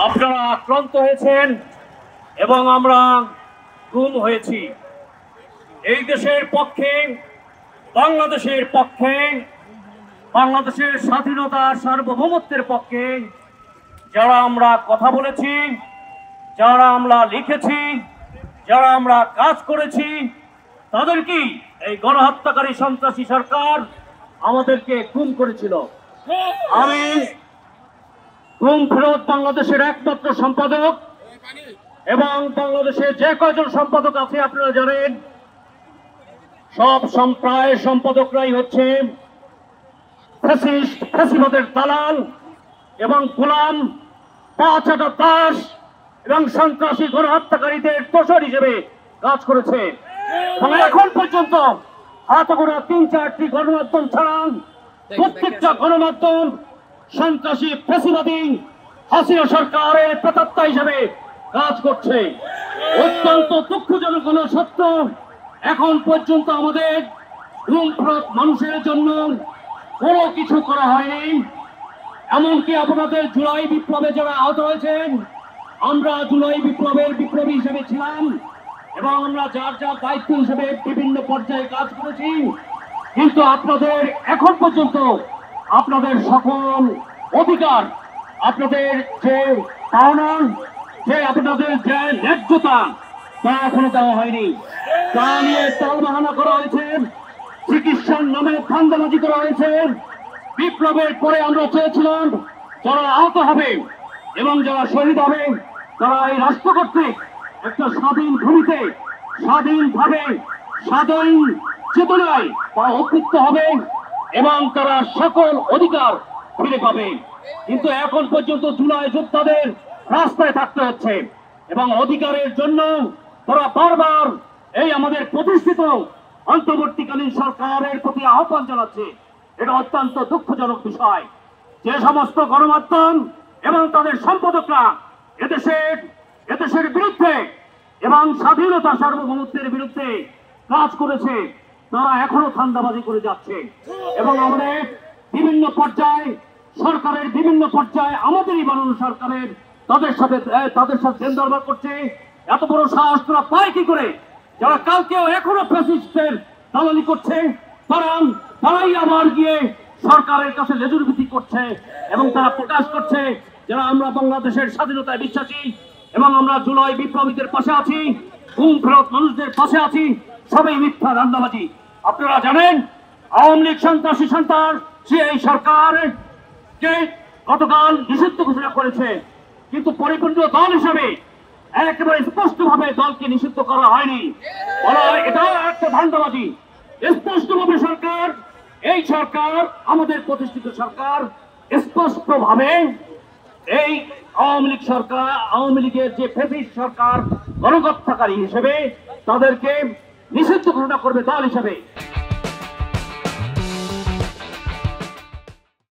আপনারা আক্রান্ত হয়েছেন এবং আমরা গুম হয়েছি। এই দেশের পক্ষে, বাংলাদেশের পক্ষে, বাংলাদেশের স্বাধীনতা সার্বভৌমত্বের পক্ষে যারা আমরা কথা বলেছি, যারা আমরা লিখেছি, যারা আমরা কাজ করেছি, তাদেরকে এই গণহত্যাকারী সন্ত্রাসী সরকার আমাদেরকে গুম করেছিল। আমি গুম ফেরত বাংলাদেশের একমাত্র সম্পাদক এবং বাংলাদেশে যে কয়জন সম্পাদক আছে আপনারা জানেন, সব প্রায় সম্পাদকরাই হচ্ছে ফ্যাসিস্ট, ফ্যাসিবাদের দালাল এবং গোলাম, পাঁচটা দাস এবং সন্ত্রাসী গণহত্যাকারীদের দোষর হিসেবে কাজ করেছে। এবং এখন পর্যন্ত হাতে গোনা ৩-৪টি গণমাধ্যম ছাড়া প্রত্যেকটা গণমাধ্যম সন্ত্রাসী ফ্যাসিবাদী হাসিনা সরকারের প্রেতাত্মা হিসেবে কাজ করছে। অত্যন্ত দুঃখজনক হলো সত্য, এখন পর্যন্ত আমাদের মানুষের জন্য কোনো কিছু করা হয়নি। এমনকি আপনাদের জুলাই বিপ্লবে যারা আহত হয়েছেন, আমরা জুলাই বিপ্লবের বিপ্লবী হিসেবে ছিলাম এবং আমরা যার যার দায়িত্ব হিসেবে বিভিন্ন পর্যায়ে কাজ করেছি, কিন্তু আপনাদের এখন পর্যন্ত আপনাদের সকল অধিকার, আপনাদের যে পাওনা, যে আপনাদের যে ন্যায্যতা, তা এখনো দেওয়া হয়নি। তা নিয়ে টালবাহানা করা হয়েছে, চিকিৎসার নামে ধান্দাবাজি করা হয়েছে। বিপ্লবের পরে আমরা চেয়েছিলাম যারা আহত হবে এবং যারা শহীদ হবে তারা এই রাষ্ট্র কর্তৃক একটা স্বাধীন ভূমিতে স্বাধীনভাবে স্বাধীন চেতনায় তারা উদ্বুদ্ধ হবে এবং তারা সকল অধিকার ফিরে পাবে। কিন্তু এখন পর্যন্ত জুলাই যোদ্ধাদের রাস্তায় থাকতে হচ্ছে এবং অধিকারের জন্য তারা বারবার এই আমাদের প্রতিষ্ঠিত অন্তর্বর্তীকালীন সরকারের প্রতি আহ্বান জানাচ্ছে। এটা অত্যন্ত দুঃখজনক বিষয়। যে সমস্ত গণমাধ্যম এবং তাদের সম্পাদকরা এদেশের বিরুদ্ধে এবং স্বাধীনতা সার্বভৌমত্বের বিরুদ্ধে কাজ করেছে, তারা এখনো ধান্দাবাজি করে যাচ্ছে এবং আমাদের বিভিন্ন পর্যায়ে সরকারের বিভিন্ন পর্যায়ে আমাদেরই বানানো সরকারের তাদের সাথে দেন দরবার করছে। এত বড় সাহস তারা পায় কি করে? যারা কালকেও এখনো ফ্যাসিস্টের দালালি করছে, তারাই আবার গিয়ে সরকারের কাছে লেজুর ভিত্তি করছে এবং তারা প্রকাশ করছে যারা আমরা বাংলাদেশের স্বাধীনতায় বিশ্বাসী এবং আমরা জুলাই বিপ্লবীদের পাশে আছি, গুম ফেরত মানুষদের পাশে আছি, সবই মিথ্যা ধান্দাবাজি। আপনারা জানেন আওয়ামী লীগ সন্ত্রাসী এই সরকারকে গতকাল নিষিদ্ধ ঘোষণা করেছে, কিন্তু পরিপূর্ণ দল হিসেবে একেবারে স্পষ্টভাবে দলকে নিষিদ্ধ করা হয়নি। এটা একটা ধান্দাবাজি। স্পষ্টভাবে এই সরকার আমাদের প্রতিষ্ঠিত সরকার স্পষ্টভাবে এই আওয়ামী লীগের যে ফ্যাসিস্ট সরকার গণহত্যাকারী হিসেবে তাদেরকে নিষিদ্ধ ঘোষণা করবে দল হিসেবে।